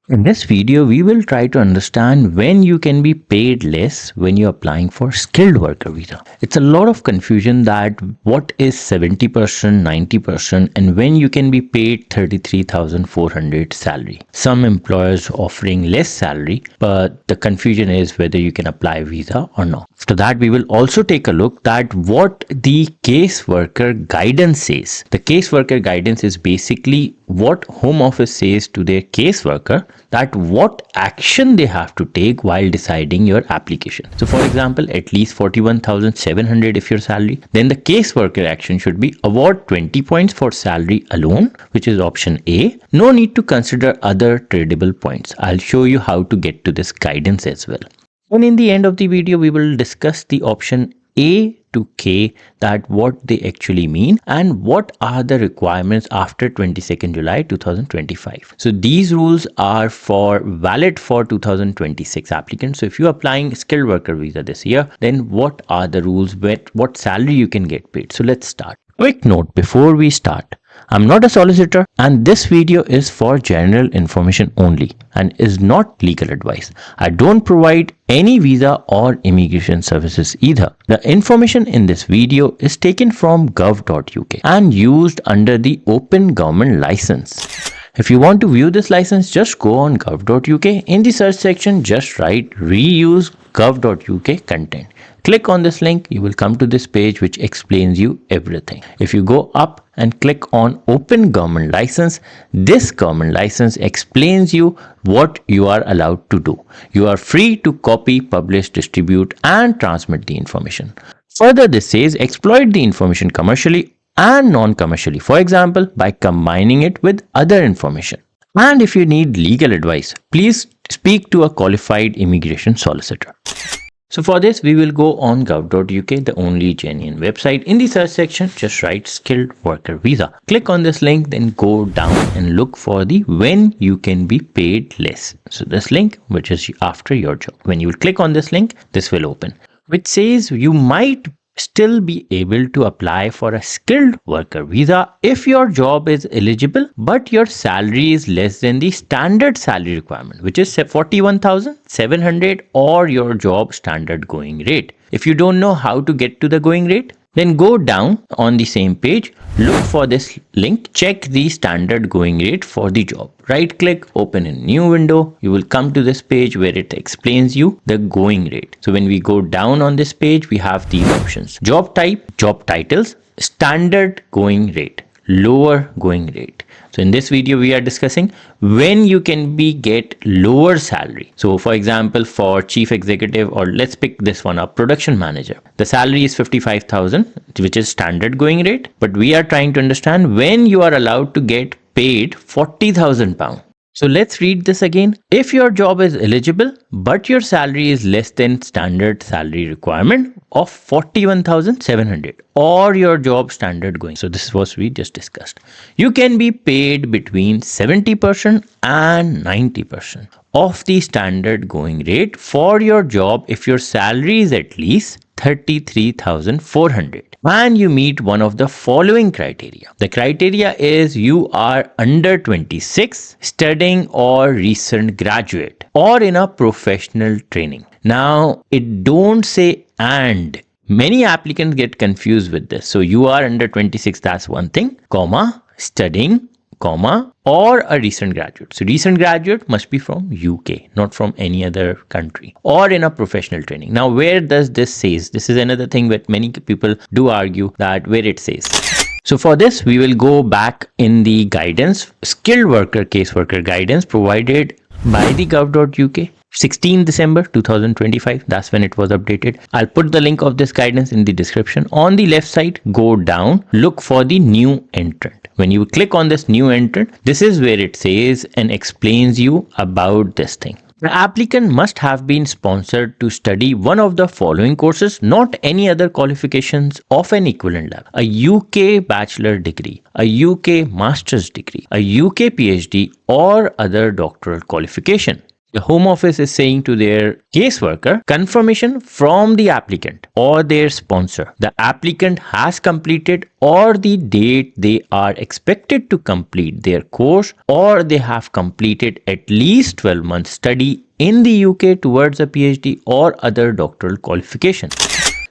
In this video, we will try to understand when you can be paid less when you're applying for skilled worker visa. It's a lot of confusion that what is 70%, 90% and when you can be paid 33,400 salary. Some employers offering less salary, but the confusion is whether you can apply visa or not. After that, we will also take a look at what the caseworker guidance says. The caseworker guidance is basically what Home Office says to their caseworker that what action they have to take while deciding your application. So for example, at least 41,700 if your salary, then the caseworker action should be award 20 points for salary alone, which is option A. No need to consider other tradable points. I'll show you how to get to this guidance as well. And in the end of the video, we will discuss the option A to K, that what they actually mean and what are the requirements after 22nd July 2025. So these rules are valid for 2026 applicants. So if you're applying skilled worker visa this year, then what are the rules, what salary you can get paid? So let's start. Quick note before we start. I'm not a solicitor and this video is for general information only and is not legal advice. I don't provide any visa or immigration services either. The information in this video is taken from gov.uk and used under the Open Government License. If you want to view this license, just go on gov.uk. In the search section, just write reuse gov.uk content. Click on this link, you will come to this page which explains you everything. If you go up and click on Open Government License, this government license explains you what you are allowed to do. You are free to copy, publish, distribute and transmit the information. Further, this says exploit the information commercially and non-commercially, for example, by combining it with other information. And if you need legal advice, please speak to a qualified immigration solicitor. So for this, we will go on gov.uk, the only genuine website. In the search section, just write skilled worker visa. Click on this link, then go down and look for the when you can be paid less. So this link, which is after your job. When you will click on this link, this will open, which says you might still be able to apply for a skilled worker visa if your job is eligible but your salary is less than the standard salary requirement, which is 41,700 or your job standard going rate. If you don't know how to get to the going rate, then go down on the same page, look for this link, check the standard going rate for the job. Right click, open a new window. You will come to this page where it explains you the going rate. So when we go down on this page, we have these options: job type, job titles, standard going rate, lower going rate. So in this video, we are discussing when you can get lower salary. So for example, for chief executive, or let's pick this one up, production manager, the salary is 55,000, which is standard going rate. But we are trying to understand when you are allowed to get paid 40,000 pounds. So let's read this again. If your job is eligible, but your salary is less than standard salary requirement of 41,700 or your job standard going. So this is what we just discussed. You can be paid between 70% and 90% of the standard going rate for your job if your salary is at least 33,400 and you meet one of the following criteria. The criteria is you are under 26, studying or recent graduate, or in a professional training. Now, it don't say and. Many applicants get confused with this. So you are under 26, that's one thing, comma, studying, comma, or a recent graduate. So recent graduate must be from UK, not from any other country, or in a professional training. Now, where does this says? This is another thing that many people do argue, that where it says. So for this, we will go back in the guidance, skilled worker caseworker guidance provided by the gov.uk. 16 December 2025, that's when it was updated. I'll put the link of this guidance in the description. On the left side, go down, look for the new entrant. When you click on this new entrant, this is where it says and explains you about this thing. The applicant must have been sponsored to study one of the following courses, not any other qualifications of an equivalent level: a UK bachelor degree, a UK master's degree, a UK PhD, or other doctoral qualification. The Home Office is saying to their caseworker, confirmation from the applicant or their sponsor. The applicant has completed or the date they are expected to complete their course, or they have completed at least 12 months study in the UK towards a PhD or other doctoral qualification.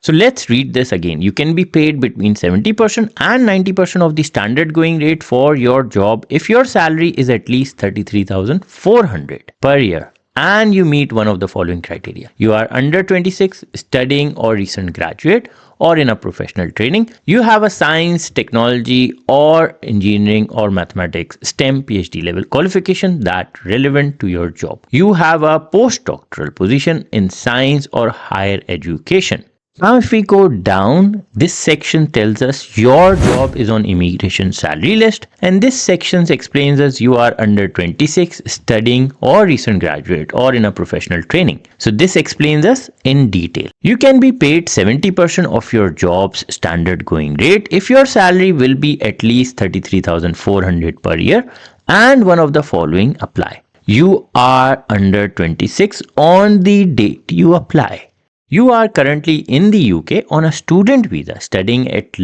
So let's read this again. You can be paid between 70% and 90% of the standard going rate for your job if your salary is at least 33,400 per year and you meet one of the following criteria. You are under 26, studying or recent graduate, or in a professional training. You have a science, technology, or engineering or mathematics STEM PhD level qualification that relevant to your job. You have a postdoctoral position in science or higher education. Now if we go down, this section tells us your job is on immigration salary list, and this section explains us you are under 26, studying or recent graduate or in a professional training. So this explains us in detail. You can be paid 70% of your job's standard going rate if your salary will be at least 33,400 per year and one of the following apply. You are under 26 on the date you apply. You are currently in the UK on a student visa studying at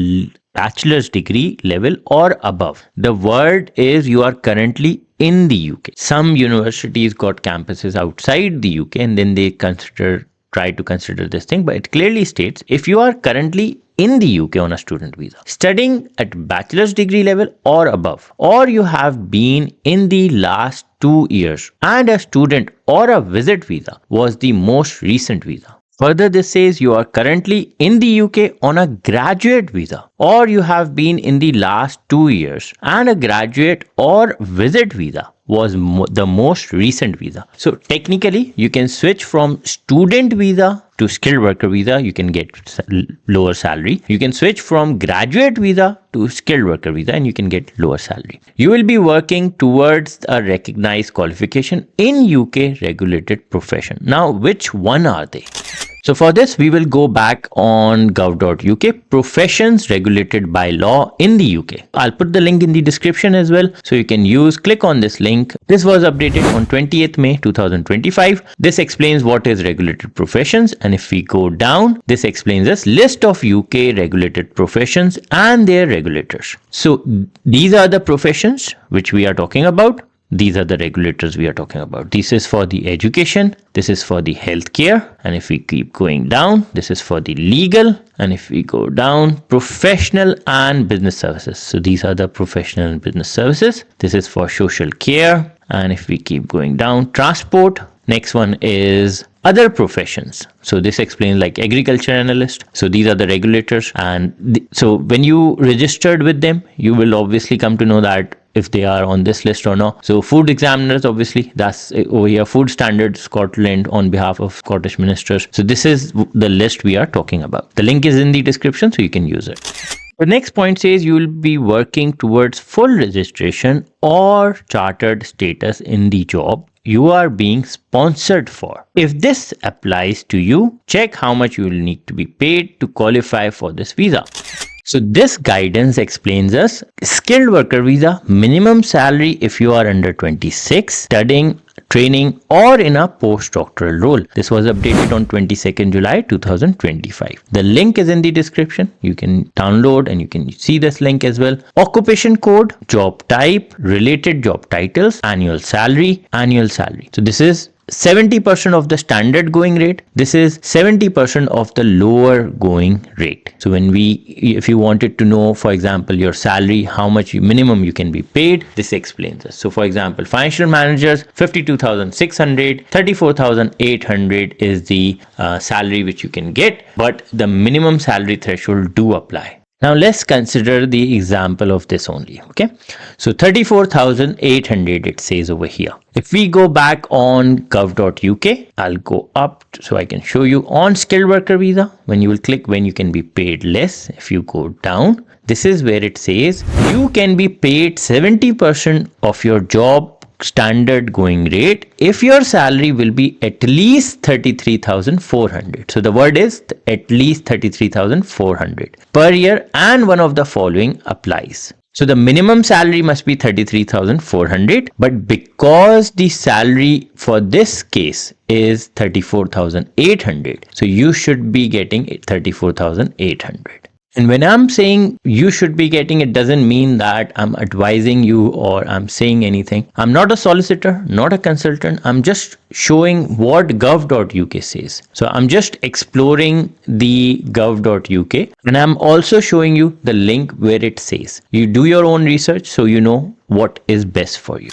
bachelor's degree level or above. The word is you are currently in the UK. Some universities got campuses outside the UK and then they try to consider this thing, but it clearly states if you are currently in the UK on a student visa, studying at bachelor's degree level or above, or you have been in the last 2 years and a student or a visit visa was the most recent visa. Further, this says you are currently in the UK on a graduate visa, or you have been in the last 2 years and a graduate or visit visa was the most recent visa. So technically, you can switch from student visa to skilled worker visa. You can get lower salary. You can switch from graduate visa to skilled worker visa and you can get lower salary. You will be working towards a recognized qualification in UK regulated profession. Now, which one are they? So for this, we will go back on gov.uk, professions regulated by law in the UK. I'll put the link in the description as well. So you can click on this link. This was updated on 20th May 2025. This explains what is regulated professions. And if we go down, this explains us list of UK regulated professions and their regulators. So these are the professions which we are talking about. These are the regulators we are talking about. This is for the education. This is for the healthcare. And if we keep going down, this is for the legal. And if we go down, professional and business services. So these are the professional and business services. This is for social care. And if we keep going down, transport. Next one is other professions. So this explains like agriculture analyst. So these are the regulators. And so when you registered with them, you will obviously come to know that if they are on this list or not. So food examiners, obviously, that's over here, Food Standards Scotland on behalf of Scottish ministers. So this is the list we are talking about. The link is in the description, so you can use it. The next point says you will be working towards full registration or chartered status in the job you are being sponsored for. If this applies to you, check how much you will need to be paid to qualify for this visa. So this guidance explains us skilled worker visa, minimum salary if you are under 26, studying, training or in a postdoctoral role. This was updated on 22nd July 2025. The link is in the description. You can download and you can see this link as well. Occupation code, job type, related job titles, annual salary. So this is 70% of the standard going rate. This is 70% of the lower going rate. So if you wanted to know, for example, your salary, how much minimum you can be paid, this explains us. So for example, financial managers, 52,600, 34,800 is the salary which you can get, but the minimum salary threshold do apply. Now let's consider the example of this only. Okay, so 34,800 it says over here. If we go back on gov.uk, I'll go up so I can show you on skilled worker visa. When you will click when you can be paid less, if you go down, this is where it says you can be paid 70% of your job standard going rate if your salary will be at least 33,400. So the word is at least 33,400 per year and one of the following applies. So the minimum salary must be 33,400, but because the salary for this case is 34,800, so you should be getting 34,800. And when I'm saying you should be getting, it doesn't mean that I'm advising you or I'm saying anything. I'm not a solicitor, not a consultant. I'm just showing what gov.uk says. So I'm just exploring the gov.uk, and I'm also showing you the link where it says. You do your own research so you know what is best for you.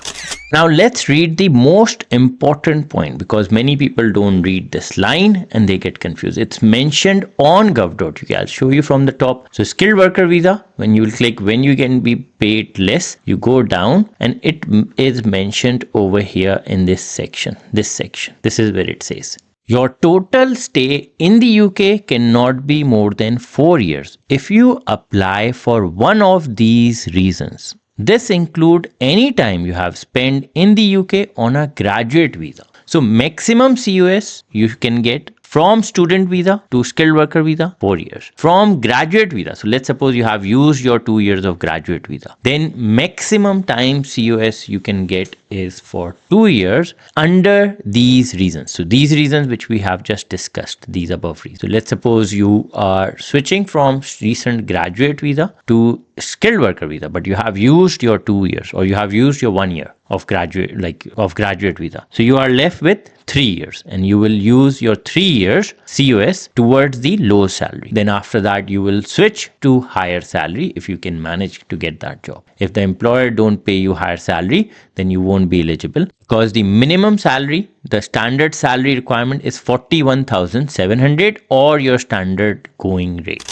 Now let's read the most important point, because many people don't read this line and they get confused. It's mentioned on gov.uk. I'll show you from the top. So skilled worker visa, when you will click when you can be paid less, you go down and it is mentioned over here in this section. This is where it says your total stay in the UK cannot be more than 4 years if you apply for one of these reasons. This includes any time you have spent in the UK on a graduate visa. So maximum COS you can get from student visa to skilled worker visa, 4 years. From graduate visa, so let's suppose you have used your 2 years of graduate visa, then maximum time COS you can get is for 2 years under these reasons. So these reasons which we have just discussed, these above reasons. So let's suppose you are switching from recent graduate visa to skilled worker visa, but you have used your 2 years or you have used your 1 year of graduate visa. So you are left with 3 years, and you will use your 3 years COS towards the low salary. Then after that you will switch to higher salary if you can manage to get that job. If the employer don't pay you higher salary, then you won't be eligible, because the minimum salary, the standard salary requirement is 41,700 or your standard going rate.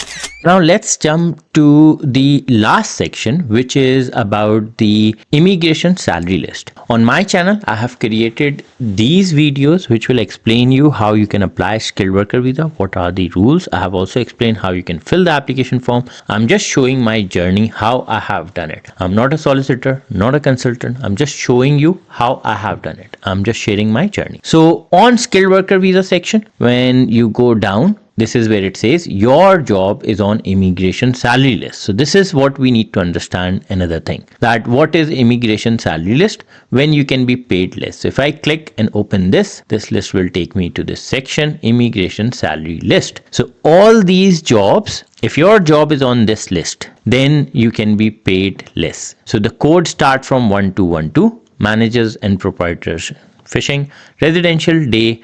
Now let's jump to the last section, which is about the immigration salary list. On my channel, I have created these videos which will explain you how you can apply skilled worker visa, what are the rules. I have also explained how you can fill the application form. I'm just showing my journey, how I have done it. I'm not a solicitor, not a consultant. I'm just showing you how I have done it. I'm just sharing my journey. So on skilled worker visa section, when you go down, this is where it says your job is on immigration salary list. So this is what we need to understand. Another thing, that what is immigration salary list, when you can be paid less. So if I click and open this list will take me to this section, immigration salary list. So all these jobs, if your job is on this list, then you can be paid less. So the code starts from 1212, managers and proprietors, fishing, residential, day,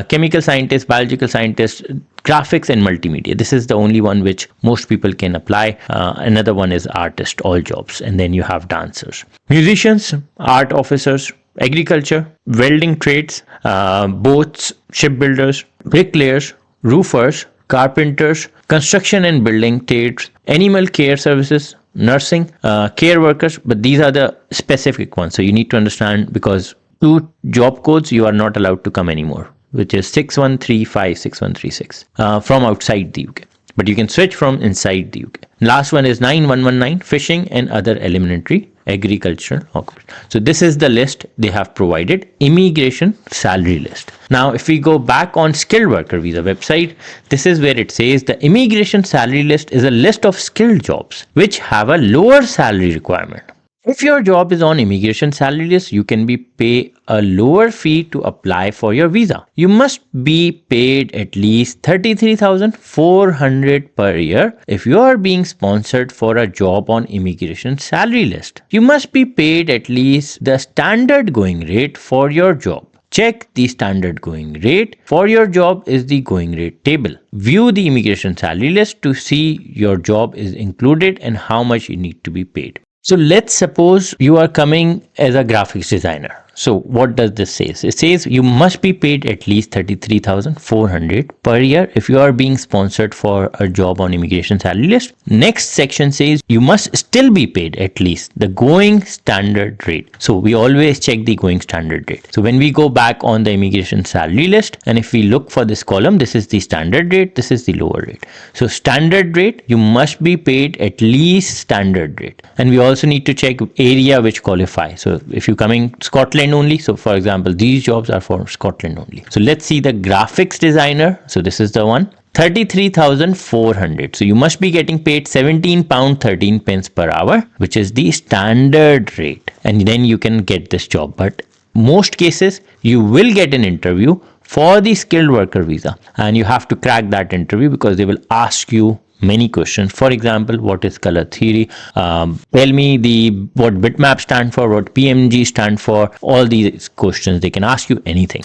chemical scientist, biological scientist, graphics and multimedia. This is the only one which most people can apply. Another one is artist, all jobs. And then you have dancers, musicians, art officers, agriculture, welding trades, boats, shipbuilders, bricklayers, roofers, carpenters, construction and building trades, animal care services, nursing, care workers. But these are the specific ones. So you need to understand, because 2 job codes you are not allowed to come anymore, which is 6135, 6136 from outside the UK. But you can switch from inside the UK. Last one is 9119, fishing and other elementary agricultural occupations. So this is the list they have provided, immigration salary list. Now if we go back on skilled worker visa website, this is where it says the immigration salary list is a list of skilled jobs which have a lower salary requirement. If your job is on immigration salary list, you can be pay a lower fee to apply for your visa. You must be paid at least 33,400 per year if you are being sponsored for a job on immigration salary list. You must be paid at least the standard going rate for your job. Check the standard going rate for your job is the going rate table. View the immigration salary list to see your job is included and how much you need to be paid. So let's suppose you are coming as a graphics designer. So what does this say? It says you must be paid at least 33,400 per year if you are being sponsored for a job on immigration salary list. Next section says you must still be paid at least the going standard rate. So we always check the going standard rate. So when we go back on the immigration salary list, and if we look for this column, this is the standard rate, this is the lower rate. So standard rate, you must be paid at least standard rate. And we also need to check area which qualify. So if you're coming Scotland Scotland only. So for example, these jobs are for Scotland only. So let's see the graphics designer. So this is the one. 33,400. So you must be getting paid £17.13 per hour, which is the standard rate. And then you can get this job. But most cases, you will get an interview for the skilled worker visa. And you have to crack that interview because they will ask you many questions. For example, what is color theory? Tell me what bitmap stand for, what PMG stand for. All these questions, they can ask you anything.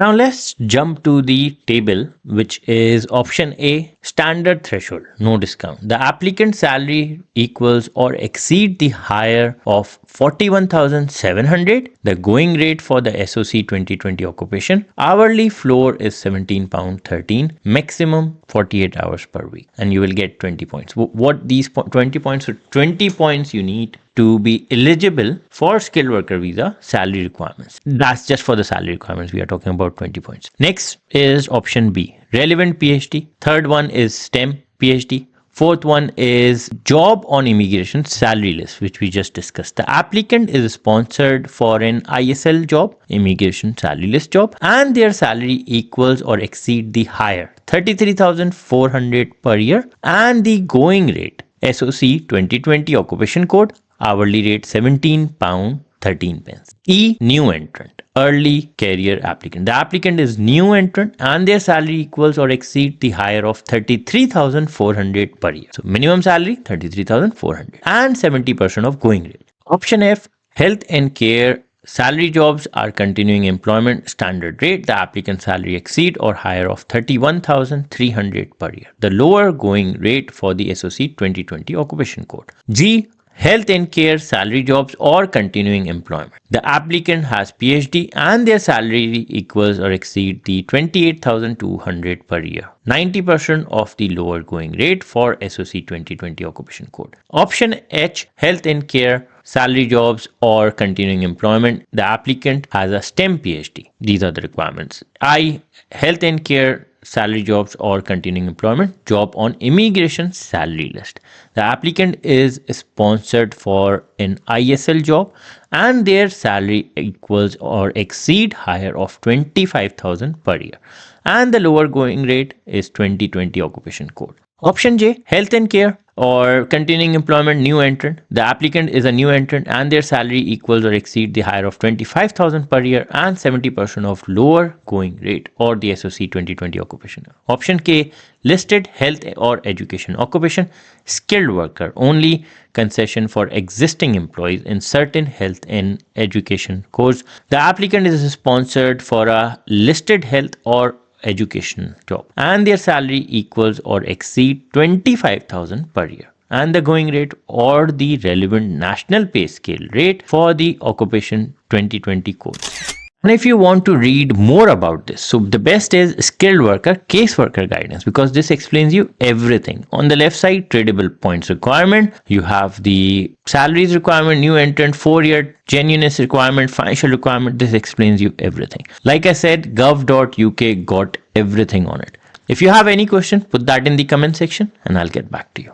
Now let's jump to the table, which is option A, standard threshold, no discount. The applicant salary equals or exceed the higher of 41,700. The going rate for the SOC 2020 occupation. Hourly floor is £17.13. Maximum 48 hours per week. And you will get 20 points. What these 20 points? So 20 points you need to be eligible for skilled worker visa salary requirements. That's just for the salary requirements. We are talking about 20 points. Next is option B, relevant PhD. Third one is STEM PhD. Fourth one is job on immigration salary list, which we just discussed. The applicant is sponsored for an ISL job, immigration salary list job, and their salary equals or exceed the higher 33,400 per year, and the going rate SOC 2020 occupation code, hourly rate £17.13. E, new entrant, early career applicant. The applicant is new entrant and their salary equals or exceed the higher of 33,400 per year. So minimum salary 33,400 and 70% of going rate. Option F, health and care salary jobs are continuing employment standard rate. The applicant salary exceed or higher of 31,300 per year. The lower going rate for the SOC 2020 occupation code. G, health and care salary jobs or continuing employment. The applicant has PhD and their salary equals or exceed the 28,200 per year. 90% of the lower going rate for SOC 2020 occupation code. Option H, health and care salary jobs or continuing employment. The applicant has a STEM PhD. These are the requirements. I, health and care salary jobs or continuing employment, job on immigration salary list. The applicant is sponsored for an ISL job and their salary equals or exceed higher of 25,000 per year. And the lower going rate is 2020 occupation code. Option J, health and care or continuing employment, new entrant. The applicant is a new entrant and their salary equals or exceed the higher of 25,000 per year and 70% of lower going rate or the SOC 2020 occupation. Option K, listed health or education occupation, skilled worker, only concession for existing employees in certain health and education codes. The applicant is sponsored for a listed health or education job and their salary equals or exceed 25,000 per year and the going rate or the relevant national pay scale rate for the occupation 2020 code. And if you want to read more about this, so the best is skilled worker case worker guidance because this explains you everything. On the left side, tradable points requirement, you have the salaries requirement, new entrant, 4-year genuineness requirement, financial requirement. This explains you everything. Like I said, gov.uk got everything on it. If you have any question, put that in the comment section and I'll get back to you.